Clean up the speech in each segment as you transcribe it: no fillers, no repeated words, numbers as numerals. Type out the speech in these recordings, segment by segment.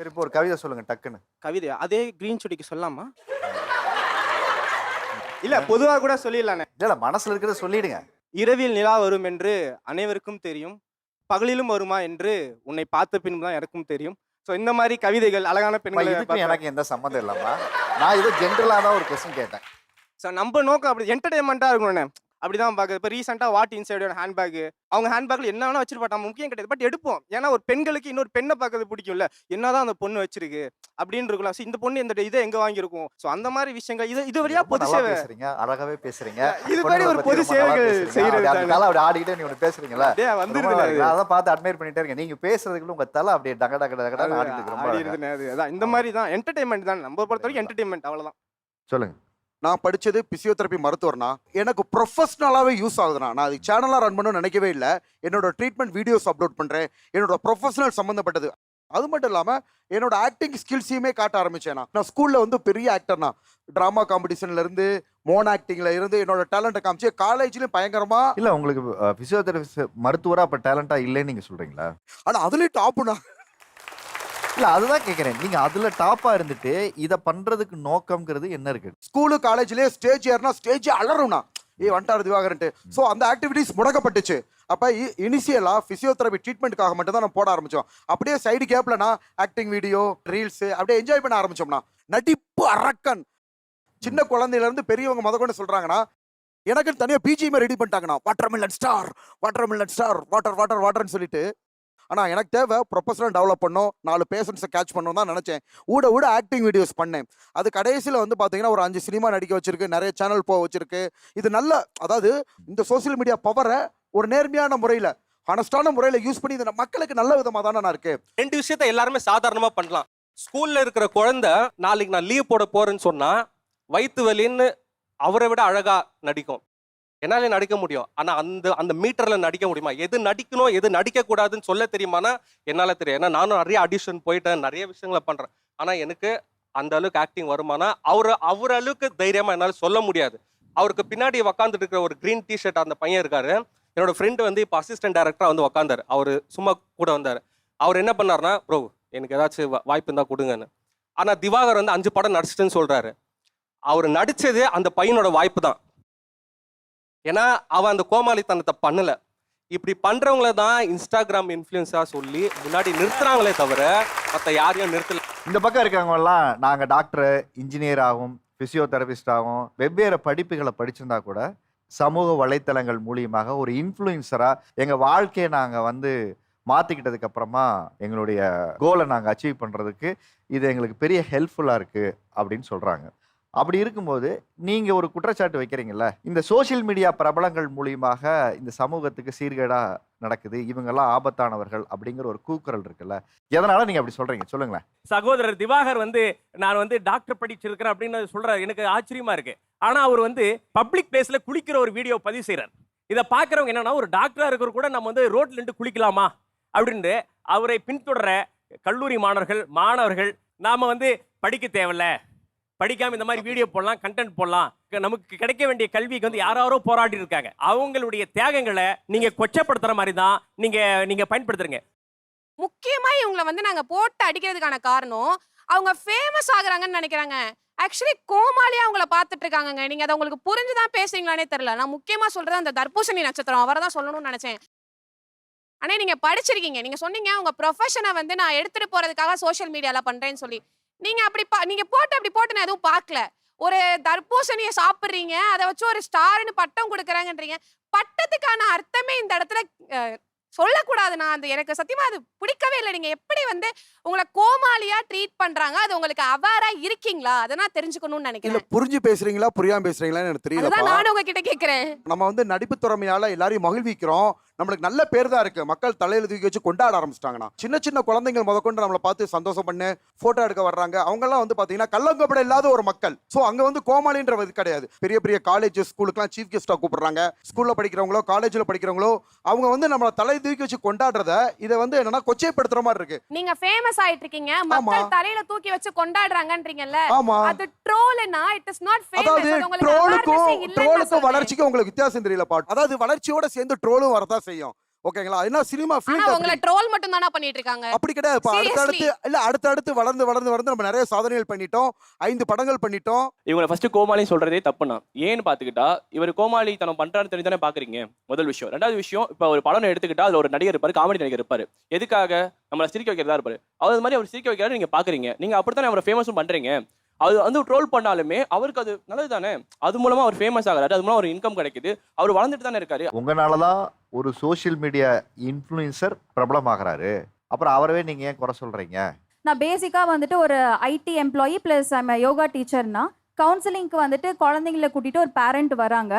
சரி, இப்போ ஒரு கவிதை சொல்லுங்க டக்குன்னு. கவிதை அதே கிரீன் சுடிக்கு சொல்லலாமா? இல்ல பொதுவா கூட சொல்லிடலானே. இல்ல மனசுல இருக்கிறத சொல்லிடுங்க. இரவில் நிலா வரும் என்று அனைவருக்கும் தெரியும். பகலிலும் வருமா என்று உன்னை பார்த்த பின்பு தான் எனக்கும் தெரியும். ஸோ இந்த மாதிரி கவிதைகள் அழகான அம்மா, பெண்களை இதுக்கும் எனக்கு எந்த சம்மந்தம் இல்லம்மா. நான் ஏதோ ஜென்ரலா தான் ஒரு கொஸ்டின் கேட்டேன். ஸோ நம்ம நோக்கம் அப்படி என்டர்டைன்மெண்ட்டாக இருக்கணும்ண்ணே. அப்படிதான் பார்க்குது. இப்போ ரீசெண்டாக வாட் இன்சைட் ஹேண்ட்பேக் அவங்க ஹேண்ட்பேக்கில் என்ன வேணா வச்சிருப்பாங்க, நம்ம முக்கியம் கிடையாது. பட் எடுப்போம். ஏன்னா ஒரு பெண்களுக்கு இன்னொரு பெண்ணை பார்க்கறது பிடிக்கும்ல. என்னதான் அந்த பொண்ணு வச்சிருக்கு அப்படின்னு இருக்கலாம். ஸோ இந்த பொண்ணு இந்த இதை எங்கே வாங்கியிருக்கும். ஸோ அந்த மாதிரி விஷயங்கள் இது வழியா ரொம்ப பொது நல்லா சேவை. பேசுறீங்க, அழகாவே பேசுறீங்க. இது மாதிரி பொண்ணுங்களை ஒரு பத்தி பொது ரொம்ப நல்லா சேவைகள் பேசுறீங்க. செய்யறது அப்படி அந்த தலை அப்படி ஆடிக்கிட்டே நீ ஒன்று பேசுறீங்களா? வந்துருது. நான் அதான் பார்த்து அட்மையர் பண்ணிட்டே இருக்கேன். நீங்க பேசுறதுக்குள்ள உங்க தலை அப்படியே டக டக டகடன்னு ஆடிட்டு இருக்கு. ரொம்ப அழகா. அதான் இந்த மாதிரி தான் என்டர்டைன்மெண்ட் தான். நம்ம பொறுத்த வரைக்கும் என்டர்டைன்மெண்ட் அவ்வளவுதான். சொல்லுங்க. நான் படிச்சது பிசியோதெரபி மருத்துவர்னா எனக்கு ப்ரொஃபஷனலாகவே யூஸ் ஆகுதுண்ணா. நான் அது சேனலாக ரன் பண்ணணும்னு நினைக்கவே இல்லை. என்னோட ட்ரீட்மெண்ட் வீடியோஸ் அப்லோட் பண்ணுறேன். என்னோட ப்ரொஃபஷனல் சம்மந்தப்பட்டது. அது மட்டும் இல்லாமல் என்னோட ஆக்டிங் ஸ்கில்ஸையுமே காட்ட ஆரம்பிச்சேன். நான் ஸ்கூலில் வந்து பெரிய ஆக்டர்னா, ட்ராமா காம்படிஷன்லேருந்து மோன் ஆக்டிங்கில் இருந்து என்னோட டேலண்ட்டை காமிச்சு காலேஜ்லேயும் பயங்கரமாக. இல்ல உங்களுக்கு பிசியோதெரபிஸ்ட் மருத்துவரா அப்ப டேலண்டா இல்லைன்னு நீங்க சொல்றீங்களா? ஆனால் அதுலேயும் டாப்புண்ணா. இல்ல அதுதான் கேக்குறேன். நீங்க அதுல டாப்பா இருந்துட்டு இத பண்றதுக்கு நோக்கம்ங்கிறது என்ன இருக்கு? ஸ்கூலு காலேஜ்லேயே ஸ்டேஜ் ஏறினா ஸ்டேஜ் அலறும்ண்ணா. வந்துட்டாரு திவாகரன்ட்டு. ஸோ அந்த ஆக்டிவிட்டிஸ் முடக்கப்பட்டுச்சு. அப்போ இனிஷியலாக ஃபிசியோதெரபி ட்ரீட்மெண்ட்டுக்காக மட்டும் தான் நம்ம போட ஆரம்பித்தோம். அப்படியே சைடு கேப்லனா ஆக்டிங் வீடியோ, ரீல்ஸு அப்படியே என்ஜாய் பண்ண ஆரம்பித்தோம்னா. நடிப்பு அரக்கன். சின்ன குழந்தையிலேருந்து பெரியவங்க கொண்டு சொல்கிறாங்கன்னா, எனக்குன்னு தனியாக பிஜிஎம் ரெடி பண்ணிட்டாங்கண்ணா. Watermelon star, watermelon star, water water வாட்டர்னு சொல்லிட்டு. ஆனால் எனக்கு தேவை ப்ரொஃபஷனல் டெவலப் பண்ணோம், 4 பேஷண்ட்ஸை கேட்ச் பண்ணணும் தான் நினச்சேன். ஊட ஆக்டிங் வீடியோஸ் பண்ணேன். அது கடைசியில் வந்து பார்த்தீங்கன்னா ஒரு 5 சினிமா நடிக்க வச்சிருக்கு, நிறைய சேனல் போக வச்சிருக்கு. இது நல்ல, அதாவது இந்த சோசியல் மீடியா பவரை ஒரு நேர்மையான முறையில், ஹானஸ்டான முறையில் யூஸ் பண்ணி இது மக்களுக்கு நல்ல விதமாக தானே நான் இருக்கு. 2 விஷயத்தை எல்லாருமே சாதாரணமா பண்ணலாம். ஸ்கூல்ல இருக்கிற குழந்தை நாளைக்கு நான் லீவ் போட போறேன்னு சொன்னா வயிற்று வலின்னு அவரை விட அழகா நடிக்கும். என்னால நடிக்க முடியும். ஆனா அந்த மீட்டர்ல நடிக்க முடியுமா? எது நடிக்கணும் எது நடிக்க கூடாதுன்னு சொல்ல தெரியுமானா என்னால தெரியும். ஏன்னா நானும் நிறைய ஆடிஷன் போயிட்டேன், நிறைய விஷயங்களை பண்றேன். ஆனா எனக்கு அந்த அளவுக்கு ஆக்டிங் வருமானா அவர் அளவுக்கு தைரியமா என்னால சொல்ல முடியாது. அவருக்கு பின்னாடி உக்காந்துட்டு இருக்கிற ஒரு கிரீன் டிஷர்ட் அந்த பையன் இருக்காரு, என்னோட ஃப்ரெண்டு வந்து இப்போ அசிஸ்டன்ட் டைரக்டரா வந்து உக்காந்தாரு. அவர் சும்மா கூட வந்தாரு. அவர் என்ன பண்ணாருன்னா, ப்ரோ எனக்கு ஏதாச்சும் வாய்ப்பு இருந்தா கொடுங்கன்னு. ஆனா திவாகர் வந்து 5 படம் நடிச்சிட்டுன்னு சொல்றாரு. அவர் நடிச்சது அந்த பையனோட வாய்ப்பு தான். ஏன்னா அவன் அந்த கோமாளித்தனத்தை பண்ணல. இப்படி பண்றவங்கள தான் இன்ஸ்டாகிராம் இன்ஃப்ளூயன்ஸா சொல்லி முன்னாடி நிறுத்துறாங்களே தவிர மற்ற யாரையும் நிறுத்தல. இந்த பக்கம் இருக்கவங்க எல்லாம் நாங்க டாக்டர், இன்ஜினியர் ஆகும், பிசியோதெரபிஸ்ட் ஆகும், வெவ்வேறு படிப்புகளை படிச்சிருந்தா கூட சமூக வலைத்தளங்கள் மூலியமாக ஒரு இன்ஃப்ளூயன்சரா எங்க வாழ்க்கையை நாங்க வந்து மாத்திக்கிட்டதுக்கு அப்புறமா எங்களுடைய கோலை நாங்க அச்சீவ் பண்றதுக்கு இது எங்களுக்கு பெரிய ஹெல்ப்ஃபுல்லா இருக்கு அப்படின்னு சொல்றாங்க. அப்படி இருக்கும்போது நீங்க ஒரு குற்றச்சாட்டு வைக்கிறீங்கல்ல, இந்த சோசியல் மீடியா பிரபலங்கள் மூலியமாக இந்த சமூகத்துக்கு சீர்கேடா நடக்குது, இவங்கெல்லாம் ஆபத்தானவர்கள் அப்படிங்கிற ஒரு கூக்குரல் இருக்குல்ல, எதனால நீங்க அப்படி சொல்றீங்க? சொல்லுங்களேன். சகோதரர் திவாகர் வந்து நான் வந்து டாக்டர் படிச்சிருக்கிறேன் அப்படின்னு சொல்றாரு. எனக்கு ஆச்சரியமா இருக்கு. ஆனா அவர் வந்து பப்ளிக் பிளேஸ்ல குளிக்கிற ஒரு வீடியோ பதிவு செய்யறார். இதை பாக்குறவங்க என்னன்னா, ஒரு டாக்டரா இருக்கிற கூட நம்ம வந்து ரோட்ல இருந்து குளிக்கலாமா அப்படின்னு அவரை பின்தொடர கல்லூரி மாணவர்கள் நாம வந்து படிக்க தேவையில்ல, படிக்காம இந்த மாதிரி வீடியோ போடலாம், கண்டென்ட் போடலாம், நமக்கு கிடைக்க வேண்டிய கல்விக்கு வந்து யாரோ போராடி இருக்காங்க. அவங்களுடைய தியாகங்களை நீங்க கொச்சப்படுத்துற மாதிரி தான் நீங்க பயன்படுத்துறீங்க. முக்கியமா இவங்களை வந்து நாங்க போட்டு அடிக்கிறதுக்கான காரணம், அவங்க ஃபேமஸ் ஆகுறாங்கன்னு நினைக்கிறாங்க. ஆக்சுவலி கோமாளியா அவங்கள பார்த்துட்டு இருக்காங்க. நீங்க அதை உங்களுக்கு புரிஞ்சுதான் பேசுறீங்களானே தெரியல. நான் முக்கியமா சொல்றது அந்த தர்பூசணி நட்சத்திரம், அவரை தான் சொல்லணும்னு நினைச்சேன். ஆனா நீங்க படிச்சிருக்கீங்க, நீங்க சொன்னீங்க உங்க ப்ரொஃபஷனை வந்து நான் எடுத்துட்டு போறதுக்காக சோஷியல் மீடியால பண்றேன்னு சொல்லி. நீங்க நீங்க அப்படி போட்டு நான் எதுவும் பார்க்கல. ஒரு தர்பூசணியை சாப்பிடுறீங்க, அதை வச்சு ஒரு ஸ்டார்னு பட்டம் கொடுக்குறாங்கன்றீங்க. பட்டத்துக்கான அர்த்தமே இந்த இடத்துல சொல்லக்கூடாது. நான் அது எனக்கு சத்தியமா அது பிடிக்கவே இல்லை. நீங்க எப்படி வந்து உங்களை கோமாளியா ட்ரீட் பண்றாங்க, அது உங்களுக்கு அவேரா இருக்கீங்களா? அதை நான் தெரிஞ்சுக்கணும்னு இல்ல நினைக்கிறேன். புரிஞ்சு பேசுறீங்களா புரியாம பேசுறீங்களான்னு எனக்கு அதுதான் தெரியல. நானும் உங்ககிட்ட கேட்கிறேன். நம்ம வந்து நடிப்பு திறமையால எல்லாரையும் மகிழ்விக்கிறோம். நம்மளுக்கு நல்ல பேர் தான் இருக்கு. மக்கள் தலையில தூக்கி வச்சு கொண்டாட ஆரம்பிச்சிட்டாங்கண்ணா. சின்ன குழந்தைகள் முதற்கொண்டு நம்மளை பார்த்து சந்தோஷம் பண்ணு, போட்டோ எடுக்க வர்றாங்க. அவங்க எல்லாம் வந்து பாத்தீங்கன்னா கள்ளங்கப்பட இல்லாத ஒரு மக்கள். சோ அங்க வந்து கோமாளின்றது கிடையாது. பெரிய காலேஜ் ஸ்கூலுக்குலாம் சீஃப் கெஸ்டா கூப்பிடுறாங்க. ஸ்கூல்ல படிக்கிறவங்களோ காலேஜ்ல படிக்கிறவங்களோ அவங்க வந்து நம்மளை தலை தூக்கி வச்சு கொண்டாடுறத இதை வந்து என்னன்னா கொச்சைப்படுத்துற மாதிரி இருக்கு. நீங்க ஃபேமஸ் ஆயிட்டு இருக்கீங்க, மக்கள் தலையில தூக்கி வச்சு கொண்டாடுறாங்கன்றீங்கல்ல. ஆமா, அது ட்ரோல்னா இட் இஸ் நாட் ஃபேமஸ். அதாவது ட்ரோலுக்கும் வளர்ச்சிக்கும் உங்களுக்கு வித்தியாசம் தெரியல பாட்டு. அதாவது வளர்ச்சியோட சேர்ந்து ட்ரோலும் வரதா செய்யும். ஓகேங்களா? ஏன்னா சினிமா ஆனா ஃபீல்ட் உங்களை ட்ரோல் மட்டும் தானா பண்ணிட்டு இருக்காங்க. அப்படி கிடையாது. இப்ப Seriously. அடுத்தடுத்து வளர்ந்து நம்ம நிறைய சாதனைகள் பண்ணிட்டோம். 5 படங்கள் பண்ணிட்டோம். இவங்களை ஃபர்ஸ்ட் கோமாளி சொல்றதே தப்புண்ணா. ஏன்னு பாத்துக்கிட்டா இவர் கோமாளித்தனம் பண்றான்னு தெரிஞ்சு தானே பாக்குறீங்க. முதல் விஷயம். ரெண்டாவது விஷயம், இப்ப ஒரு படம் எடுத்துக்கிட்டா அதுல ஒரு நடிகர் இருப்பாரு, காமெடி நடிகர் இருப்பாரு. எதுக்காக? நம்மள சிரிக்க வைக்கிறதா இருப்பாரு. அது மாதிரி அவர் சிரிக்க வைக்கிறாரு, நீங்க பாக்குறீங்க. நீங்க அப்படித்தானே அவரை ஃபேமஸும் பண்றீங்க. அது வந்து ட்ரோல் பண்ணாலுமே அவருக்கு அது நல்லது தானே. அது மூலமா அவர் ஃபேமஸ் ஆகிறாரு, அது மூலமா ஒரு இன்கம் கிடைக்குது, அவர் வளர்ந்துட்டு தானே இருக்காரு. உங்களாலதான் ஒரு சோஷியல் மீடியா இன்ஃப்ளூயன்சர் பிரபலமாகறாரு. அப்புறம் அவரவே நீங்க ஏன் குறை சொல்றீங்க? நான் பேசிக்காக வந்துட்டு ஒரு ஐடி எம்ப்ளாயி ப்ளஸ் யோகா டீச்சர்னா கவுன்சிலிங்க்கு வந்துட்டு குழந்தைங்கள கூட்டிகிட்டு ஒரு பேரண்ட் வராங்க.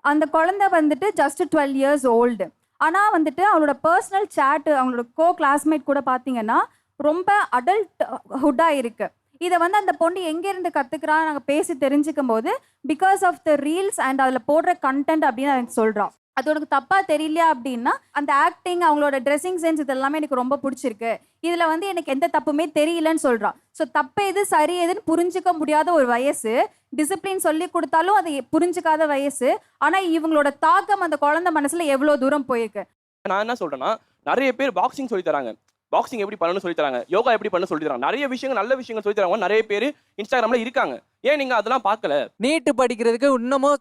அந்த குழந்தை வந்துட்டு ஜஸ்ட் 12 இயர்ஸ் ஓல்டு. ஆனால் வந்துட்டு அவளோட பர்சனல் சேட்டு அவங்களோட கிளாஸ்மேட் கூட பார்த்தீங்கன்னா ரொம்ப அடல்ட் ஹுட்டாக இருக்குது. இதை வந்து அந்த பொண்ணு எங்கேருந்து கற்றுக்குறா நாங்கள் பேசி தெரிஞ்சுக்கும் போது because of the reels and அதில் போடுற கண்டென்ட் அப்படின்னு எனக்கு சொல்கிறான். அது உனக்கு தப்பாக தெரியலையா அப்படின்னா அந்த ஆக்டிங் அவங்களோட ட்ரெஸ்ஸிங் சென்ஸ் இது எல்லாமே எனக்கு ரொம்ப பிடிச்சிருக்கு, இதில் வந்து எனக்கு எந்த தப்புமே தெரியலன்னு சொல்கிறான். ஸோ தப்பு எது சரி எதுன்னு புரிஞ்சிக்க முடியாத ஒரு வயசு, டிசிப்ளின் சொல்லி கொடுத்தாலும் அதை புரிஞ்சிக்காத வயசு. ஆனால் இவங்களோட தாக்கம் அந்த குழந்தை மனசில் எவ்வளோ தூரம் போயிருக்கு. நான் என்ன சொல்றேன்னா, நிறைய பேர் பாக்ஸிங் சொல்லி தராங்க, பாக்ஸிங் எப்படி பண்ணணும்னு சொல்லி தராங்க, யோகா எப்படி பண்ணணும்னு சொல்லி தராங்க, நிறைய விஷயங்கள் நல்ல விஷயங்கள் சொல்லி தராங்க. நிறைய பேர் இன்ஸ்டாகிராம்ல இருக்காங்க. ஏன் நீங்க அதெல்லாம் பார்க்கல? நீட்டு படிக்கிறதுக்கு இன்னமும்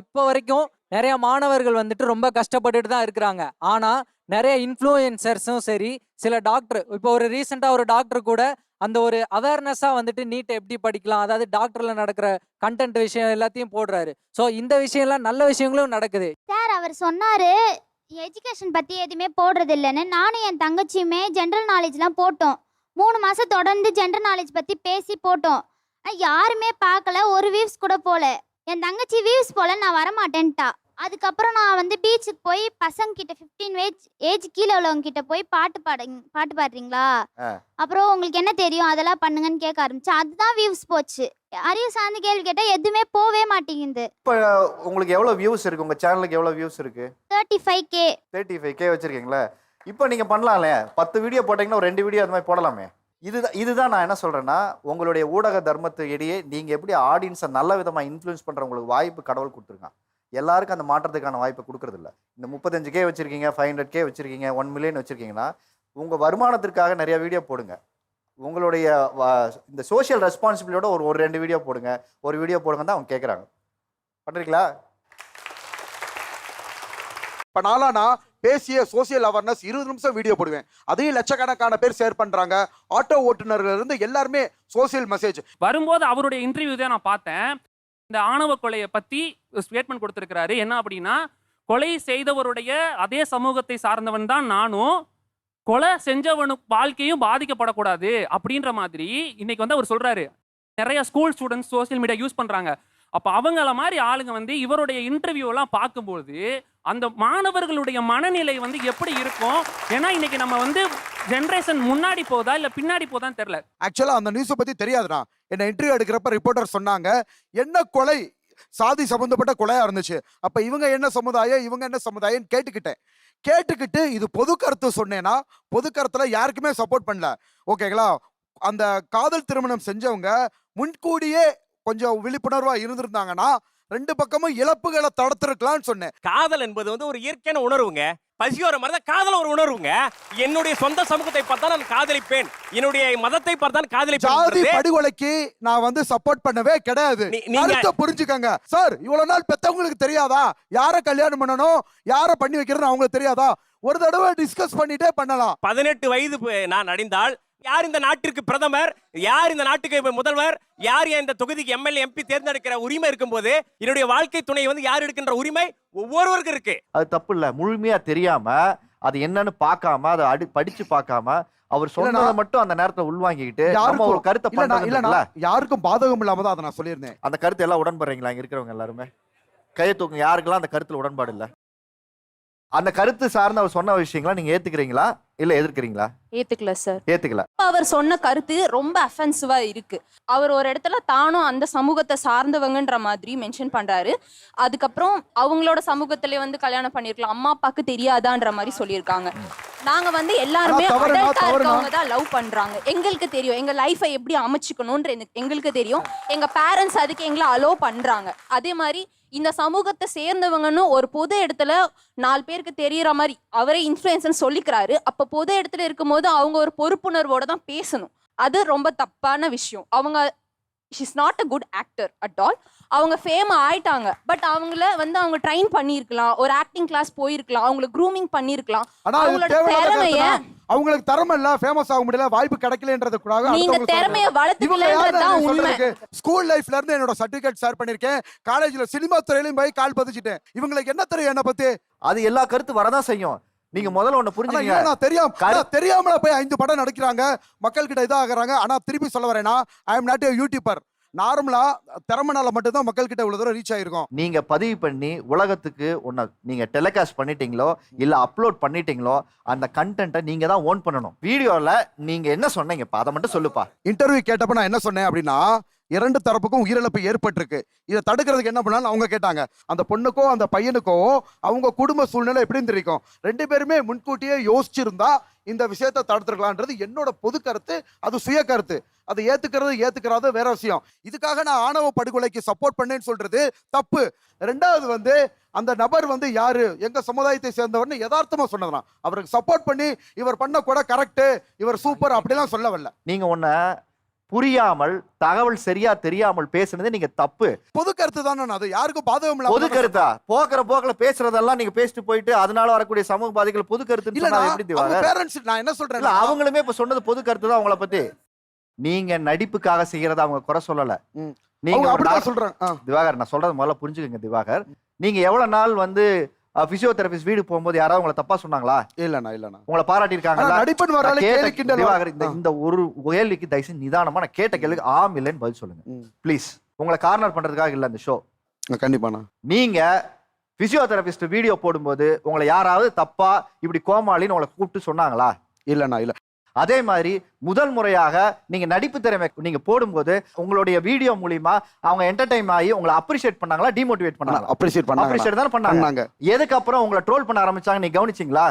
இப்போ வரைக்கும் நிறைய மாணவர்கள் வந்துட்டு ரொம்ப கஷ்டப்பட்டுட்டு தான் இருக்கிறாங்க. ஆனால் நிறைய இன்ஃப்ளூயன்சர்ஸும் சரி, சில டாக்டர், இப்போ ஒரு ரீசெண்டாக ஒரு டாக்டர் கூட அந்த ஒரு அவேர்னஸாக வந்துட்டு நீட்டை எப்படி படிக்கலாம், அதாவது டாக்டரில் நடக்கிற கண்டென்ட் விஷயம் எல்லாத்தையும் போடுறாரு. ஸோ இந்த விஷயம்லாம் நல்ல விஷயங்களும் நடக்குது. சார் அவர் சொன்னார் எஜுகேஷன் பற்றி எதுவுமே போடுறது இல்லைன்னு. நானும் என் தங்கச்சியுமே ஜென்ரல் நாலேஜ்லாம் போட்டோம். 3 மாதம் தொடர்ந்து ஜென்ரல் நாலேஜ் பற்றி பேசி போட்டோம். யாருமே பார்க்கல, ஒரு வியூஸ் கூட போல. என் தங்கச்சி வியூஸ் போல நான் வரமாட்டேன்ட்டா. அதுக்கப்புறம் நான் வந்து பீச்சுக்கு போய் பசங்க கிட்ட 15 ஏஜ் கீழே உள்ளவங்க கிட்ட போய் பாட்டு பாடுறீங்களா, அப்புறம் உங்களுக்கு என்ன தெரியும் அதெல்லாம் பண்ணுங்கன்னு கேட்க ஆரம்பிச்சேன். அதுதான் வியூஸ் போச்சு. அறிவு சார்ந்த கேள்வி கேட்டா எதுவுமே போவே மாட்டேங்குது. இப்போ உங்களுக்கு எவ்வளவு வியூஸ் இருக்கு? உங்க சேனலுக்கு எவ்வளவு வியூஸ் இருக்கு? 35K. 35K வச்சிருக்கீங்களா? இப்போ நீங்க பண்ணலாம்ல, 10 வீடியோ போட்டீங்கன்னா ஒரு 2 வீடியோ அது மாதிரி போடலாமே. இதுதான் நான் என்ன சொல்றேன்னா, உங்களுடைய ஊடக தர்மத்தை இடையே நீங்க எப்படி ஆடியன்ஸை நல்ல விதமா இன்ஃப்ளூயன்ஸ் பண்றவங்களுக்கு வாய்ப்பு கடவுள் கொடுத்துருக்கான். எல்லாருக்கும் அந்த மாற்றத்துக்கான வாய்ப்பை கொடுக்கறது இல்லை. இந்த 35K வச்சிருக்கீங்க, 500K வச்சிருக்கீங்க, 1 மில்லியன் வச்சிருக்கீங்கன்னா உங்க வருமானத்திற்காக நிறைய வீடியோ போடுங்க. உங்களுடைய இந்த சோஷியல் ரெஸ்பான்சிபிலிட்டியோட ஒரு 2 வீடியோ போடுங்க, ஒரு வீடியோ போடுங்க தான் அவங்க கேட்குறாங்க. பண்ணுறீங்களா? இப்போ நாளானா பேசிய சோசியல் அவேர்னஸ் 20 நிமிஷம் வீடியோ போடுவேன். அதையும் லட்சக்கணக்கான பேர் ஷேர் பண்றாங்க. ஆட்டோ ஓட்டுநர்கள் இருந்து எல்லாருமே சோசியல் மெசேஜ். வரும்போது அவருடைய இன்டர்வியூ தான் நான் பார்த்தேன். இந்த ஆணவ கொலையை பற்றி ஸ்டேட்மெண்ட் கொடுத்துருக்கிறாரு. என்ன அப்படின்னா, கொலை செய்தவருடைய அதே சமூகத்தை சார்ந்தவன் தான் நானும், கொலை செஞ்சவனுக்கு வாழ்க்கையும் பாதிக்கப்படக்கூடாது அப்படின்ற மாதிரி இன்னைக்கு வந்து அவர் சொல்றாரு. நிறைய school students social media use பண்றாங்க. அப்போ அவங்கள மாதிரி ஆளுங்க வந்து இவருடைய இன்டர்வியூலாம் பார்க்கும்போது அந்த மாணவர்களுடைய மனநிலை வந்து எப்படி இருக்கும்? ஏன்னா இன்னைக்கு நம்ம வந்து ஜென்ரேஷன் முன்னாடி போதா இல்லை பின்னாடி போதான்னு தெரியல. ஆக்சுவலாக அந்த நியூஸை பற்றி தெரியாதுண்ணா. என்ன இன்டர்வியூ எடுக்கிறப்ப ரிப்போர்ட்டர் சொன்னாங்க, என்ன கொலை சாதி சம்பந்தப்பட்ட கொலையா இருந்துச்சு, அப்போ இவங்க என்ன சமுதாயம் இவங்க என்ன சமுதாயம்னு கேட்டுக்கிட்டு இது பொது கருத்து சொன்னேன்னா பொது கருத்துல யாருக்குமே சப்போர்ட் பண்ணல. ஓகேங்களா? அந்த காதல் திருமணம் செஞ்சவங்க முன்கூடியே கொஞ்சம் விழிப்புணர்வா இருந்திருந்தாங்கன்னா 2 பக்கமும் இழப்புகளை தடுத்திருக்கலாம்னு சொன்னேன். காதல் என்பது வந்து ஒரு இயற்கையான உணர்வுங்க. பசியோர மாதிரி தான் காதல் ஒரு உணர்வுங்க. என்னுடைய சொந்த சமூகத்தை பார்த்தா நான் காதலிப்பேன், என்னுடைய மதத்தை பார்த்தா காதலிப்பேன். ஜாதி படுகொலைக்கு நான் வந்து சப்போர்ட் பண்ணவே கிடையாது. நீங்க புரிஞ்சுக்கங்க சார். இவ்வளவு நாள் பெத்தவங்களுக்கு தெரியாதா யாரை கல்யாணம் பண்ணணும், யாரை பண்ணி வைக்கிறேன்னு அவங்களுக்கு தெரியாதா? ஒரு தடவை டிஸ்கஸ் பண்ணிட்டே பண்ணலாம். 18 வயது நான் அடைந்தால் யார் இந்த நாட்டிற்கு பிரதமர், யார் இந்த நாட்டுக்கு முதல்வர், யார் இந்த தொகுதிக்கு எம்எல்ஏ எம்பி தேர்ந்தெடுக்கிற உரிமை இருக்கும்போது என்னுடைய வாழ்க்கை துணை வந்து யார் எடுக்கின்ற உரிமை ஒவ்வொருவருக்கும் இருக்கு. அது தப்பு இல்லை. முழுமையா தெரியாம அது என்னன்னு பார்க்காம அதை படிச்சு பார்க்காம அவர் சொன்னதை மட்டும் அந்த நேரத்துல உள்வாங்கிக்கிட்டு நம்ம ஒரு கருத்தை பண்ணல. யாருக்கும் பாதகம் இல்லாம தான் அதை நான் சொல்லியிருந்தேன். அந்த கருத்து எல்லாம் உடன்படுறீங்களா? இங்க இருக்கிறவங்க எல்லாருமே கையை தூக்குங்க. யாருக்கெல்லாம் அந்த கருத்துல உடன்பாடு இல்லை? அந்த கருத்து சார்ந்த அவர் சொன்ன விஷயங்களா நீங்க ஏத்துக்கிறீங்களா இல்ல எதிர்க்கிறீங்களா? ஏத்துக்கல சார். ஏத்துக்கல. அவர் சொன்ன கருத்து ரொம்ப அஃபென்சிவா இருக்கு. அவர் ஒரு இடத்துல தானும் அந்த சமூகத்தை சார்ந்தவங்கன்ற மாதிரி மென்ஷன் பண்றாரு. அதுக்கப்புறம் அவங்களோட சமூகத்திலே வந்து கல்யாணம் பண்ணிருக்கலாம், அம்மா அப்பாக்கு தெரியாதான்ற மாதிரி சொல்லியிருக்காங்க. நாங்க வந்து எல்லாருமே அடல்ட்டா இருக்கவங்க தான் லவ் பண்றாங்க. எங்களுக்கு தெரியும் எங்க லைஃபை எப்படி அமைச்சுக்கணும்ன்ற எங்களுக்கு தெரியும். எங்க பேரண்ட்ஸ் அதுக்கு எங்களை அலோ பண்றாங்க. அதே மாதிரி இந்த சமூகத்தை சேர்ந்தவங்கன்னு ஒரு பொது இடத்துல 4 பேருக்கு தெரியற மாதிரி அவரே இன்ஃப்ளூயன்ஸ்னு சொல்லிக்கிறாரு. அப்ப பொது இடத்துல இருக்கும்போது அவங்க ஒரு பொறுப்புணர்வோட தான் பேசணும். அது ரொம்ப தப்பான விஷயம். அவங்க she's not a good actor at all. அவங்க ஃபேம் ஆயிட்டாங்க, பட் அவங்கள வந்து அவங்க ட்ரைன் பண்ணியிருக்கலாம், ஒரு ஆக்டிங் கிளாஸ் போயிருக்கலாம், அவங்களை க்ரூமிங் பண்ணியிருக்கலாம். அவங்களோட திறமைய அவங்களுக்கு திறமை இல்ல, ஃபேமஸ் ஆக முடியல, வாய்ப்பு கிடைக்கலன்றது கூட நீங்க திறமைய வளர்த்துக்கலன்றதுதான் உண்மை. ஸ்கூல் லைஃப்ல இருந்து என்னோட சர்டிபிகேட் ஷேர் பண்ணிருக்கேன், காலேஜ்ல சினிமா துறையிலும் போய் கால் பதிச்சிட்டேன். இவங்களுக்கு என்ன தெரியும் என்ன பத்தி? அது எல்லா கருத்து வரதான் செய்யும். நீங்க முதல்ல ஒண்ணு புரிஞ்சுக்கங்க. தெரியாமல போய் 5 படம் நடிக்கிறாங்க, மக்கள் கிட்ட இதாகிறாங்க. ஆனா திருப்பி சொல்ல வரேன்னா, I am not a YouTuber. நார்மலா திறமைனால மட்டும்தான் மக்கள் கிட்ட இவ்வளவு தூரம் ரீச் ஆயிருக்கும். நீங்க பதிவு பண்ணி உலகத்துக்கு ஒன்ன நீங்க டெலிகாஸ்ட் பண்ணிட்டீங்களோ இல்ல அப்லோட் பண்ணிட்டீங்களோ அந்த கண்டென்ட்டை நீங்க தான் ஓன் பண்ணணும். வீடியோல நீங்க என்ன சொன்னீங்க அதை மட்டும் சொல்லுப்பா. இன்டர்வியூ கேட்டப்ப நான் என்ன சொன்னேன் அப்படின்னா, 2 தரப்புக்கும் உயிரிழப்பு ஏற்பட்டிருக்கு, இதை தடுக்கிறதுக்கு என்ன பண்ணாலும் அவங்க கேட்டாங்க. அந்த பொண்ணுக்கோ அந்த பையனுக்கோ அவங்க குடும்ப சூழ்நிலை எப்படின்னு தெரியும். 2 பேருமே முன்கூட்டியே யோசிச்சிருந்தா இந்த விஷயத்தை தடுத்துருக்கலான்றது என்னோட பொது கருத்து. அது சுய கருத்து. அதை ஏத்துக்கிறது வேற விஷயம். இதுக்காக நான் ஆணவ படுகொலைக்கு சப்போர்ட் பண்ணேன்னு சொல்றது தப்பு. 2வது வந்து அந்த நபர் வந்து யாரு, எங்க சமுதாயத்தை சேர்ந்தவர்னு யதார்த்தமா சொன்னதுனா அவருக்கு சப்போர்ட் பண்ணி இவர் பண்ண கூட கரெக்ட், இவர் சூப்பர் அப்படிலாம் சொல்ல வரல. நீங்க ஒன்ன புரியாமல் தகவல் சரியா தெரியாமல் பேசுனது நீங்க தப்பு. பொது கருத்து தானே, அது யாருக்கும் பாதகம் இல்ல. பொது கருத்தா போக்குற போக்குல பேசுறதெல்லாம் நீங்க பேசிட்டு போயிட்டு அதனால வரக்கூடிய சமூக பாதிகள் பொது கருத்துன்னு சொன்னா எப்படி திவாகர்? பேரண்ட்ஸ் நான் என்ன சொல்றேன், இல்ல அவங்களுமே இப்ப சொன்னது பொது கருத்து தான். அவங்கள பத்தி நீங்க நடிப்புக்காக செய்யறத அவங்க குறை சொல்லல. நீங்க அப்படிதான் சொல்றேன் திவாகர். நான் சொல்றது முதல்ல புரிஞ்சுக்கங்க திவாகர். நீங்க எவ்வளவு நாள் வந்து பிசியோதெரபிஸ்ட் வீடு போகும்போது யாராவது உங்களை தப்பா சொன்னாங்களா? இல்லண்ணா உங்களை பாராட்டி இருக்காங்களா? நடிப்பன் வரால திவாகர் இந்த ஒரு கேள்விக்கு தயவு செஞ்சு நிதானமா நான் கேட்ட கேள்விக்கு ஆம் இல்லைன்னு பதில் சொல்லுங்க ப்ளீஸ். உங்களை கார்னர் பண்றதுக்காக இல்ல இந்த ஷோ. கண்டிப்பாண்ணா. நீங்க பிசியோதெரபிஸ்ட் வீடியோ போடும்போது உங்களை யாராவது தப்பா இப்படி கோமாளின்னு உங்களை கூப்பிட்டு சொன்னாங்களா? இல்லண்ணா இல்ல. அதே மாதிரி முதல் முறையாக நீங்க நடிப்பு திறமை நீங்க போடும்போது உங்களுடைய வீடியோ மூலியமா அவங்க என்டர்டைன் ஆகி உங்களை அப்ரிஷியேட் பண்ணாங்களா, டிமோட்டிவேட் பண்ணாங்களா? அப்ரிஷியேட் தான் பண்ணாங்க. எதுக்கு அப்புறம் உங்களை ட்ரோல் பண்ண ஆரம்பிச்சாங்க நீங்க கவனிச்சீங்களா?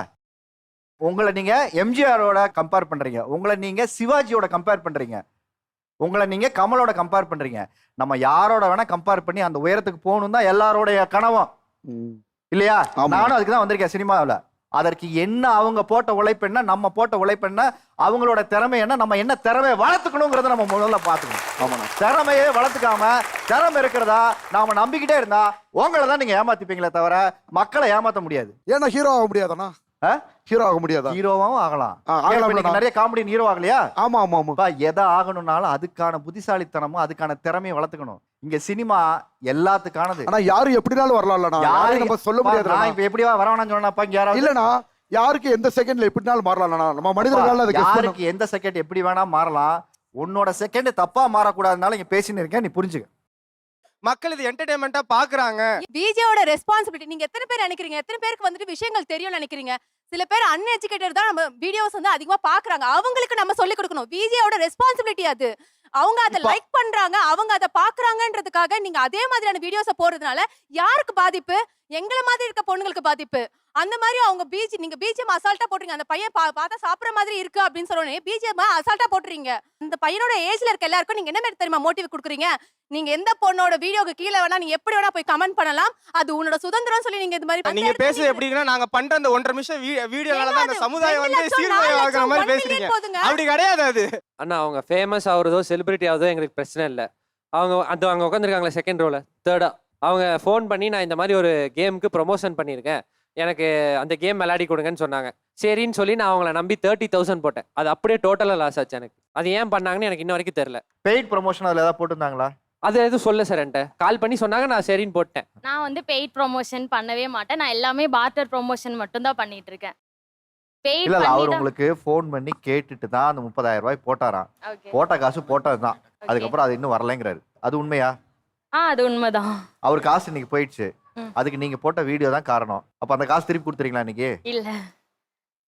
உங்களை நீங்க எம்ஜிஆரோட கம்பேர் பண்றீங்க, உங்களை நீங்க சிவாஜியோட கம்பேர் பண்றீங்க, உங்களை நீங்க கமலோட கம்பேர் பண்றீங்க. நம்ம யாரோட வேணா கம்பேர் பண்ணி அந்த உயரத்துக்கு போகணும் தான் எல்லாரோடைய கனவும் இல்லையா? நானும் அதுக்கு தான் வந்திருக்கேன் சினிமாவில். அதற்கு என்ன அவங்க போட்ட உழைப்பென்ன, நம்ம போட்ட உழைப்பென்ன, அவங்களோட திறமை என்ன, நம்ம என்ன திறமையை வளர்த்துக்கணுங்கிறத நம்ம முதல்ல பார்த்துக்கணும். ஆமாண்ணா. திறமையே வளர்த்துக்காம திறமை இருக்கிறதா நாம நம்பிக்கிட்டே இருந்தா உங்களை தான் நீங்க ஏமாத்திப்பீங்களே தவிர மக்களை ஏமாத்த முடியாது. ஏன்னா ஹீரோ ஆக முடியாதானா? ஹீரோ ஆக முடியாதா? ஹீரோவாவும் ஆகலாம். நிறைய காமெடி ஹீரோ ஆகலையா? ஆமா ஆமா ஆமா. எதை ஆகணும்னாலும் அதுக்கான புத்திசாலித்தனமும் அதுக்கான திறமையை வளர்த்துக்கணும். இங்க சினிமா எல்லாத்துக்கானது. ஆனா யாரும் எப்படினாலும் வரலாம்லண்ணா, யாரும் நம்ம சொல்ல முடியாது. நான் இப்ப எப்படிவா வரவேணாம்னு சொன்னப்பா யாராவது இல்லண்ணா, யாருக்கு எந்த செகண்ட்ல எப்படினாலும் மாறலாம்ண்ணா. நம்ம மனிதர்களால யாருக்கு எந்த செகண்ட் எப்படி வேணா மாறலாம். உன்னோட செகண்ட் தப்பா மாறக்கூடாதுனால இங்க பேசின்னு இருக்கேன், நீ புரிஞ்சுக்க. மக்கள் இது என்டர்டைன்மெண்டா பாக்குறாங்க. விஜயோட ரெஸ்பான்சிபிலிட்டி நீங்க எத்தனை பேர் நினைக்கிறீங்க? எத்தனை பேருக்கு வந்துட்டு விஷயங்கள் தெரியும் நினைக்கிறீங்க? சில பேர் அன்எஜுகேட்டட் தான் நம்ம வீடியோஸ் வந்து அதிகமா பாக்குறாங்க. அவங்களுக்கு நம்ம சொல்லி கொடுக்கணும். விஜயோட ரெஸ்பான்சிபிலிட்டி அது. அவங்க அதை லைக் பண்றாங்க, அவங்க அதை பாக்குறாங்கன்றதுக்காக நீங்க அதே மாதிரியான வீடியோஸை போடுறதுனால யாருக்கு பாதிப்பு? எங்களை மாதிரி இருக்க பொண்ணுங்களுக்கு பாதிப்பு. அந்த மாதிரி அவங்க நீங்க பிஜிஎம் அசால்ட்டா போட்டுறீங்க. அந்த பையன் பார்த்தா சாப்பிட்ற மாதிரி இருக்கு அப்படின்னு சொன்னோடனே பிஜிஎம் அசால்ட்டா போட்டுறீங்க. அந்த பையனோட ஏஜ்ல இருக்க எல்லாருக்கும் நீங்க என்ன மாதிரி தெரியுமா மோட்டிவ் கொடுக்குறீங்க? நீங்க எந்த பொண்ணோட வீடியோக்கு கீழே வேணா நீ எப்படி வேணா போய் கமெண்ட் பண்ணலாம், அது உன்னோட சுதந்திரம் சொல்லி நீங்க இது மாதிரி நீங்க பேசுறது எப்படின்னா நாங்க பண்ற அந்த 1.5 நிமிஷம் வீடியோனால தான் அந்த சமுதாயம் வந்து சீர்குலைய ஆகுற மாதிரி பேசுறீங்க. அப்படி கிடையாது அது. அண்ணா அவங்க ஃபேமஸ் ஆகுறதோ செலிபிரிட்டி ஆகுறதோ எங்களுக்கு பிரச்சனை இல்லை. அவங்க அங்கே உட்காந்துருக்காங்களே செகண்ட் ரோல தேர்டா, அவங்க ஃபோன் பண்ணி நான் இந்த மாதிரி ஒரு கேமுக்கு ப்ரொமோஷன் பண்ணியிருக்கேன், எனக்கு அந்த கேம் விளையாடி கொடுங்கன்னு சொன்னாங்க. சரின்னு சொல்லி நான் அவங்கள நம்பி 30,000 போட்டேன். அது அப்படியே டோட்டலாக லாஸ் ஆச்சு எனக்கு. அது ஏன் பண்ணாங்கன்னு எனக்கு இன்ன வரைக்கும் தெரியல. பெய்ட் ப்ரொமோஷன் அதில் ஏதாவது போட்டிருந்தாங்களா? அது எதுவும் சொல்ல சார், என்கிட்ட கால் பண்ணி சொன்னாங்க, நான் சரின்னு போட்டேன். நான் வந்து பெய்ட் ப்ரொமோஷன் பண்ணவே மாட்டேன். நான் எல்லாமே பார்ட்டர் ப்ரொமோஷன் மட்டும் தான் பண்ணிட்டு இருக்கேன். இல்ல அவர் உங்களுக்கு ஃபோன் பண்ணி கேட்டுட்டு தான் அந்த 30,000 ரூபாய் போட்டாராம். போட்ட காசு போட்டதுதான், அதுக்கப்புறம் அது இன்னும் வரலைங்கிறாரு. அது உண்மையா? அது உண்மைதான். அவர் காசு இன்னைக்கு போயிடுச்சு, அதுக்கு நீங்க போட்ட வீடியோ தான் காரணம். அப்ப அந்த காசு திருப்பி கொடுத்துறீங்களா இன்னைக்கு? இல்ல,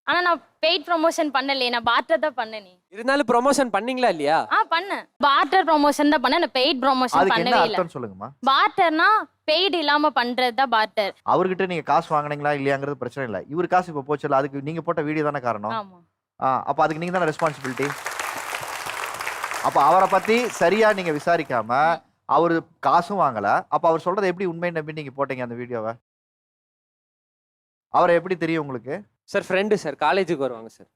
ஆனா நான் பெய்ட் ப்ரொமோஷன் பண்ணலையே, நான் பார்ட்டர் தான் பண்ணேனே. இருந்தாலும் ப்ரொமோஷன் பண்ணீங்களா இல்லையா? பண்ணேன். பார்ட்டர் ப்ரொமோஷன் தான் பண்ணேன், நான் பெய்ட் ப்ரொமோஷன் பண்ணவே இல்ல. சொல்லுங்கம்மா. பார்ட்டர்னா பெய்ட் இல்லாம பண்றது தான் பார்ட்டர். அவர்கிட்ட நீங்க காசு வாங்குனீங்களா இல்லையாங்கிறது பிரச்சனை இல்ல. இவர் காசு இப்ப போச்சுல, அதுக்கு நீங்க போட்ட வீடியோ தானே காரணம். அப்ப அதுக்கு நீங்க தானே ரெஸ்பான்சிபிலிட்டி. அப்ப அவரை பத்தி சரியா நீங்க விசாரிக்காம அவரு காசும் வாங்கல. அப்ப அவர் சொல்றத எப்படி உண்மை நம்பி நீங்க போட்டீங்க அந்த வீடியோவை? அவரை எப்படி தெரியும் உங்களுக்கு? சார் ஃப்ரெண்டு சார், காலேஜுக்கு வருவாங்க சார்.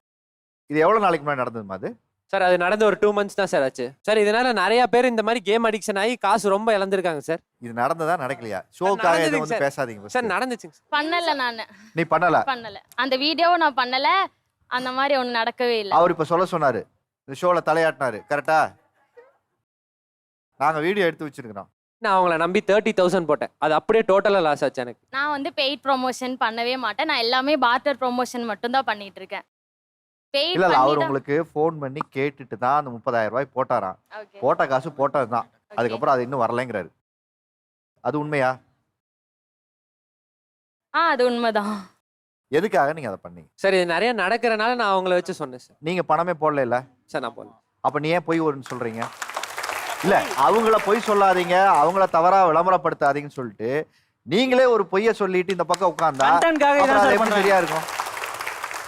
இது எவ்வளவு நாளைக்கு முன்னாடி நடந்ததுமா அது? சார் அது நடந்து ஒரு 2 months தான் சார் ஆச்சு. சார் இதனால நிறைய பேர் இந்த மாதிரி கேம் அடிக்ஷன் ஆகி காசு ரொம்ப இழந்திருக்காங்க சார். இது நடந்ததா நடக்கலையா? ஷோக்காக எதுவும் வந்து சார். பேசாதீங்க சார் first. நடந்துச்சுங்க சார். பண்ணல நானு. நீ பண்ணல. பண்ணல. அந்த வீடியோவும் நான் பண்ணல. அந்த மாதிரி ஒண்ணு நடக்கவே இல்ல. அவர் இப்ப சொல்ல சொன்னாரு. இந்த ஷோல தலையாட்டினாரு. கரெக்டா? நாங்க வீடியோ எடுத்து வச்சிருக்கோம். நான் அவங்கள நம்பி 30,000 போட்டேன். அது அப்படியே டோட்டலா லாஸ் ஆச்சு எனக்கு. நான் வந்து பெய்ட் ப்ரொமோஷன் பண்ணவே மாட்டேன். நான் எல்லாமே பார்ட்டர் ப்ரொமோஷன் மட்டும் தான் பண்ணிட்டு இருக்கேன். பெய்ட் இல்ல இல்ல அவர் பண்ணி உங்களுக்கு ஃபோன் பண்ணி கேட்டுட்டு தான் அந்த 30,000 ரூபாய் போட்டாராம். ஓகே. போட்ட காசு போட்டதுதான். அதுக்கப்புறம் அது இன்னும் வரலைங்கிறாரு. அது உண்மையா? அது உண்மைதான். எதுக்காக நீங்க அதை பண்ணீங்க? சார் இது நிறைய நடக்கிறனால நான் அவங்கள வச்சு சொன்னேன் சார். நீங்க பணமே போடல இல்ல? சார் நான் போடல. அப்ப நீ ஏன் பொய் வரும்னு சொல்றீங்க? இல்ல அவங்கள பொய் சொல்லாதீங்க, அவங்கள தவறா விளம்பரப்படுத்தாதீங்கன்னு சொல்லிட்டு நீங்களே ஒரு பொய்ய சொல்லிட்டு இந்த பக்கம் உட்கார்ந்தா கண்டென்ட்காக அப்புறம் இதான் அது சார் எப்படி பண்றாங்க. சரியா இருக்கும்?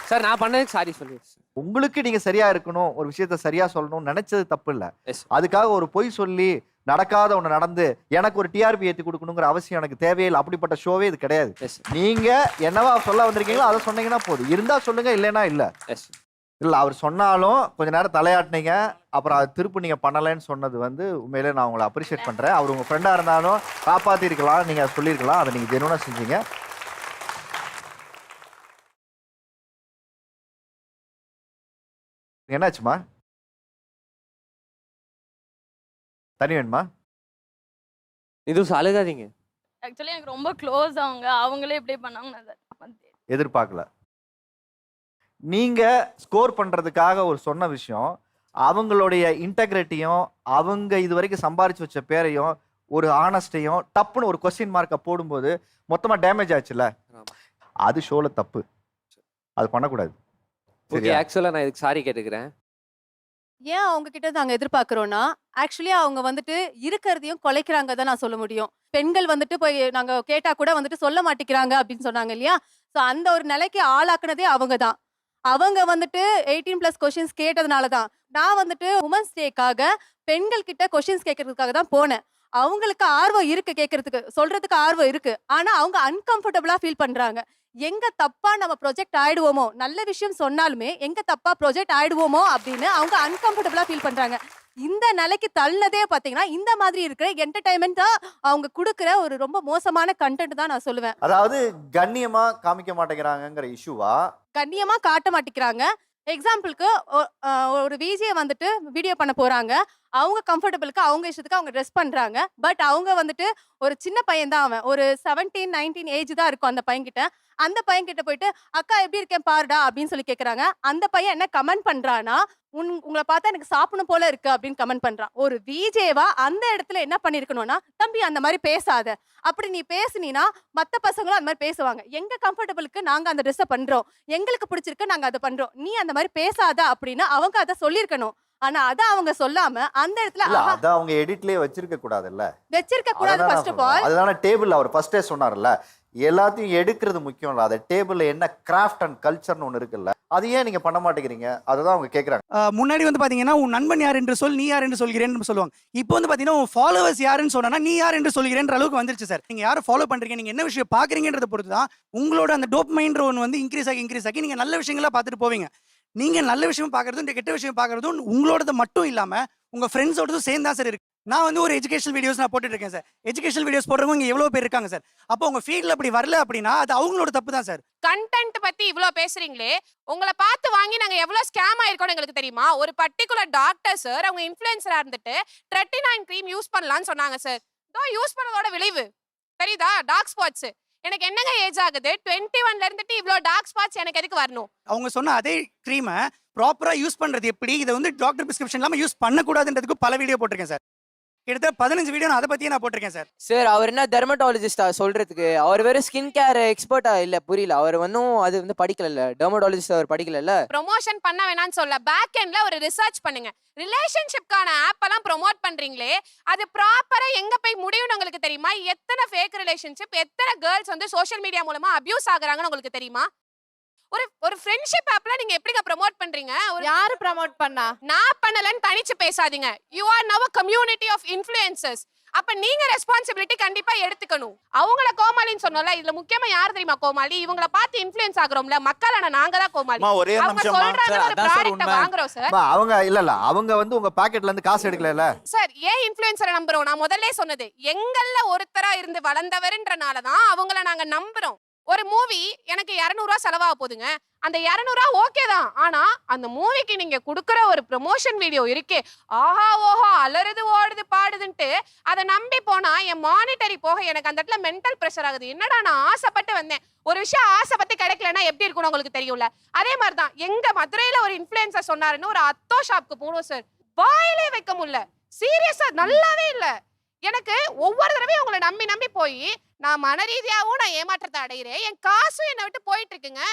சார் நான் பண்ணதுக்கு சாரி சொல்லிடுறேன் சார். உங்களுக்கு நீங்க சரியா இருக்கணும், ஒரு விஷயத்த சரியா சொல்லணும்னு நினைச்சது தப்பு இல்ல. Yes. அதுக்காக ஒரு பொய் சொல்லி நடக்காத ஒண்ணு நடந்து எனக்கு ஒரு டிஆர்பி ஏத்தி கொடுக்கணுங்கிற அவசியம் எனக்கு தேவையில்லை. அப்படிப்பட்ட ஷோவே இது கிடையாது. Yes. நீங்க என்னவா சொல்ல வந்திருக்கீங்களோ அதை சொன்னீங்கன்னா போதும். இருந்தா சொல்லுங்க, இல்லைன்னா இல்ல. Yes. இல்ல அவர் சொன்னாலும் கொஞ்ச நேரம் தலையாட்டினீங்க, அப்புறம் அது திருப்பி நீங்க பண்ணலைன்னு சொன்னது வந்து உண்மையிலே நான் உங்களை அப்ரிஷியேட் பண்றேன். அவர் உங்க ஃப்ரெண்டா இருந்தாலும் காப்பாத்தி இருக்கலாம், நீங்க சொல்லியிருக்கலாம். அதை நீங்க ஜெனுவனா செஞ்சீங்க. என்னாச்சுமா? தண்ணி வேணுமா? இதுவும் அழுகாதீங்க. ஆக்சுவலி எனக்கு ரொம்ப க்ளோஸ் அவங்க. அவங்களே இப்படி பண்ணாங்க நான் எதிர்பார்க்கல. நீங்க ஸ்கோர் பண்றதுக்காக ஒரு சொன்ன விஷயம், அவங்களுடைய இன்டெகிரிட்டியும் அவங்க இது வரைக்கும் சம்பாரிச்சு வச்ச பேரையும் ஒரு ஆனஸ்டையும் டப்புன்னு ஒரு கொஸ்டின் மார்க்கை போடும்போது மொத்தமா டேமேஜ் ஆச்சுல்ல, அது ஷோல தப்பு. அது பண்ணக்கூடாது. ஓகே, சரியா? ஆக்சுவலா நான் இதுக்கு சாரி கேட்டுக்கிறேன். ஏன் அவங்க கிட்ட நாங்க எதிர்பார்க்கிறோம்னா ஆக்சுவலி அவங்க வந்துட்டு இருக்கிறதையும் குலைக்கிறாங்க தான் நான் சொல்ல முடியும். பெண்கள் வந்துட்டு போய் நாங்க கேட்டா கூட வந்துட்டு சொல்ல மாட்டேங்கிறாங்க அப்படின்னு சொன்னாங்க இல்லையா? ஸோ அந்த ஒரு நிலைக்கு ஆளாக்குனதே அவங்க தான். அவங்க வந்துட்டு 18+ கொஷின்ஸ் கேட்டதுனால தான் நான் வந்துட்டு உமன்ஸ் டேக்காக பெண்கள் கிட்ட கொஷின்ஸ் கேட்கறதுக்காக தான் போனேன். அவங்களுக்கு ஆர்வம் இருக்கு, கேட்கறதுக்கு சொல்றதுக்கு ஆர்வம் இருக்கு. ஆனா அவங்க அன்கம்ஃபர்டபுளா ஃபீல் பண்றாங்க. எங்க தப்பா நம்ம ப்ரொஜெக்ட் ஆயிடுவோமோ, நல்ல விஷயம் சொன்னாலுமே எங்க தப்பா ப்ரொஜெக்ட் ஆயிடுவோமோ அப்படின்னு அவங்க அன்கம்ஃபர்டபுளா ஃபீல் பண்றாங்க. இந்த நிலைக்கு தள்ளதே பாத்தீங்கன்னா இந்த மாதிரி இருக்கிற என்டர்டைன்மெண்ட் தான் அவங்க கொடுக்குற ஒரு ரொம்ப மோசமான கண்டென்ட் தான் நான் சொல்லுவேன். அதாவது கண்ணியமா காமிக்க மாட்டேங்கிறாங்கங்கிற இஷ்யூவா? கண்ணியமா காட்ட மாட்டேங்கிறாங்க. எக்ஸாம்பிளுக்கு ஒரு விஜே வந்துட்டு வீடியோ பண்ண போறாங்க. அவங்க கம்ஃபர்டபுளுக்கு அவங்க இஷ்டத்துக்கு அவங்க ட்ரெஸ் பண்றாங்க. பட் அவங்க வந்துட்டு ஒரு சின்ன பையன் தான், அவன் ஒரு 17, 19 ஏஜ் தான் இருக்கும் அந்த பையன்கிட்ட. அந்த பையன்கிட்ட போயிட்டு அக்கா எப்படி இருக்கேன் பாருடா அப்படின்னு சொல்லி கேக்குறாங்க. அந்த பையன் என்ன கமெண்ட் பண்றானா, உங்களை பார்த்தா எனக்கு சாப்பிடணும் போல இருக்கு அப்படின்னு கமெண்ட் பண்றான். ஒரு விஜேவா அந்த இடத்துல என்ன பண்ணிருக்கணும்னா, தம்பி அந்த மாதிரி பேசாத, அப்படி நீ பேசுனீனா மத்த பசங்களும் அந்த மாதிரி பேசுவாங்க. எங்க கம்ஃபர்டபுளுக்கு நாங்க அந்த ட்ரெஸ்ஸை பண்றோம், எங்களுக்கு பிடிச்சிருக்கு நாங்க அதை பண்றோம், நீ அந்த மாதிரி பேசாத அப்படின்னு அவங்க அதை சொல்லியிருக்கணும். ஆனா அத அவங்க சொல்லாம அந்த இடத்துல இல்ல அத அவங்க எடிட்லயே வச்சிருக்க கூடாதுல்ல? வச்சிருக்க கூடாது. ஃபர்ஸ்ட் ஆஃப் ஆல் அதுதான டேபிள் அவர் ஃபர்ஸ்டே சொன்னார்ல, எல்லாத்தையும் எடுக்கிறது முக்கியம் இல்ல, அது டேபிள்ல என்ன கிராஃப்ட் அண்ட் கல்ச்சர்னு ஒன்று இருக்குல்ல, அது ஏன் நீங்க பண்ண மாட்டேங்கிறீங்க? அதுதான் அவங்க கேட்கறாங்க. முன்னாடி வந்து பாத்தீங்கன்னா உன் நண்பன் யார் என்று சொல், நீ யார் என்று சொல்கிறேன்னு சொல்லுவாங்க. இப்போ வந்து பாத்தீங்கன்னா உன் ஃபாலோவர்ஸ் யாருன்னு சொன்னா நீ யார் என்று சொல்கிறேன்ற அளவுக்கு வந்துருச்சு சார். நீங்க யாரை ஃபாலோ பண்றீங்க, நீங்க என்ன விஷயம் பாக்குறீங்கன்றத பொறுத்து தான் உங்களோட அந்த டோப்மைன்ற ஒன்று வந்து இன்க்ரீஸ் ஆகி நீங்க நல்ல விஷயங்களா பார்த்துட்டு போவீங்க. நீங்க நல்ல விஷயம் பாக்குறதும் இந்த கெட்ட விஷயம் பாக்குறதும் உங்களோடது மட்டும் இல்லாம உங்க ஃப்ரெண்ட்ஸோடதும் சேர்ந்து தான் சார் இருக்கு. நான் வந்து ஒரு எஜுகேஷனல் வீடியோஸ் நான் போட்டுட்டு இருக்கேன் சார். எஜுகேஷனல் வீடியோஸ் போடுறவங்க இங்க எவ்வளவு பேர் இருக்காங்க சார். அப்போ உங்க ஃபீல்ட்ல அப்படி வரல அப்படின்னா அது அவங்களோட தப்பு தான் சார். கண்டென்ட் பத்தி இவ்ளோ பேசுறீங்களே, உங்களை பார்த்து வாங்கி நாங்க எவ்வளவு ஸ்கேம் ஆயிருக்கோம்னு எங்களுக்கு தெரியுமா? ஒரு பர்టిక్యులர் டாக்டர் சார் அவங்க இன்ஃப்ளூயன்சரா இருந்துட்டு 39 க்ரீம் யூஸ் பண்ணலாம்னு சொன்னாங்க சார். தோ யூஸ் பண்ணதோட விளைவு தெரியுதா? Dark spots. எனக்கு என்னங்க ஏஜ் ஆகுது? 21ல இருந்துட்டு இவ்ளோ டார்க் ஸ்பாட்ஸ் எனக்கு எதுக்கு வரணும்? அவங்க சொன்ன அதே க்ரீமை ப்ராப்பரா யூஸ் பண்றது எப்படி, இதை வந்து டாக்டர் பிரிஸ்கிரிப்ஷன் இல்லாம யூஸ் பண்ணக்கூடாதுன்றதுக்கு பல வீடியோ போட்டிருக்கேன் சார். கிட்டத்தட்ட 15 வீடியோ நான் அதை பத்தியே நான் போட்டிருக்கேன் சார். சார் அவர் என்ன டெர்மட்டாலஜிஸ்டா சொல்றதுக்கு? அவர் வெறும் ஸ்கின் கேர் எக்ஸ்பர்ட்டா இல்ல, புரியல. அவர் வந்து அது வந்து படிக்கல, டெர்மட்டாலஜிஸ்ட் அவர் படிக்கல. ப்ரொமோஷன் பண்ண வேணாம்னு சொல்ல, பேக் எண்ட்ல ஒரு ரிசர்ச் பண்ணுங்க. ரிலேஷன்ஷிப்கான ஆப் எல்லாம் ப்ரோமோட் பண்றீங்களே, அது ப்ராப்பரா எங்க போய் முடியும்னு உங்களுக்கு தெரியுமா? எத்தனை ஃபேக் ரிலேஷன்ஷிப், எத்தனை கேர்ள்ஸ் வந்து சோஷியல் மீடியா மூலமா அபியூஸ் ஆகுறாங்கன்னு உங்களுக்கு தெரியுமா? ஒரு ஃப்ரெண்ட்ஷிப் ஆப்ல நீங்க எப்படிங்க ப்ரோமோட் பண்றீங்க? யாரு ப்ரோமோட் பண்ணா? நான் பண்ணலன்னு தனிச்சு பேசாதீங்க. யூ ஆர் நவ கம்யூனிட்டி ஆஃப் இன்ஃப்ளூயன்சர்ஸ். அப்ப நீங்க ரெஸ்பான்சிபிலிட்டி கண்டிப்பா எடுத்துக்கணும். அவங்கள கோமாளின்னு சொன்னோம்ல, இதுல முக்கியமா யார் தெரியுமா கோமாளி? இவங்கள பார்த்து இன்ஃப்ளூயன்ஸ் ஆகுறோம்ல மக்களான நாங்க தான் கோமாளி. ஒரே அவங்க நிமிஷம் சொல்றாங்க ஒரு ப்ராடக்ட்ட வாங்குறோம் சார். அவங்க இல்ல அவங்க வந்து உங்க பாக்கெட்ல இருந்து காசு எடுக்கல சார். ஏன் இன்ஃப்ளூயன்சரை நம்புறோம்? நான் முதல்ல சொன்னது எங்கள்ல ஒருத்தரா இருந்து வளர்ந்தவர்ன்றனால தான் அவங்கள நாங்க நம்புறோம். ஒரு மூவி எனக்கு 200 ரூபாய் செலவாக போகுதுங்க. அந்த 200 ரூபாய் ஓகே தான். ஆனா அந்த மூவிக்கு நீங்க கொடுக்குற ஒரு ப்ரமோஷன் வீடியோ இருக்கே, ஆஹா ஓஹா அலறுது ஓடுது பாடுதுன்ட்டு அதை நம்பி போனா என் மானிட்டரி போக எனக்கு அந்த இடத்துல மென்டல் ப்ரெஷர் ஆகுது. என்னடா நான் ஆசைப்பட்டு வந்தேன், ஒரு விஷயம் ஆசைப்பட்டு கிடைக்கலன்னா எப்படி இருக்கும்னு உங்களுக்கு தெரியும்ல. அதே மாதிரி தான் எங்க மதுரையில ஒரு இன்ஃப்ளூயன்சர் சொன்னாருன்னு ஒரு அத்தோ ஷாப்க்கு போனோம் சார். வாயிலே வைக்க முடியல, சீரியஸா நல்லாவே இல்ல. எனக்கு ஒவ்வொரு தடவையும் உங்களை நம்பி நம்பி போய் நான் மன ரீதியாகவும் நான் ஏமாற்றத்தை அடைகிறேன். என் காசும் என்னை விட்டு போயிட்டு இருக்குங்க.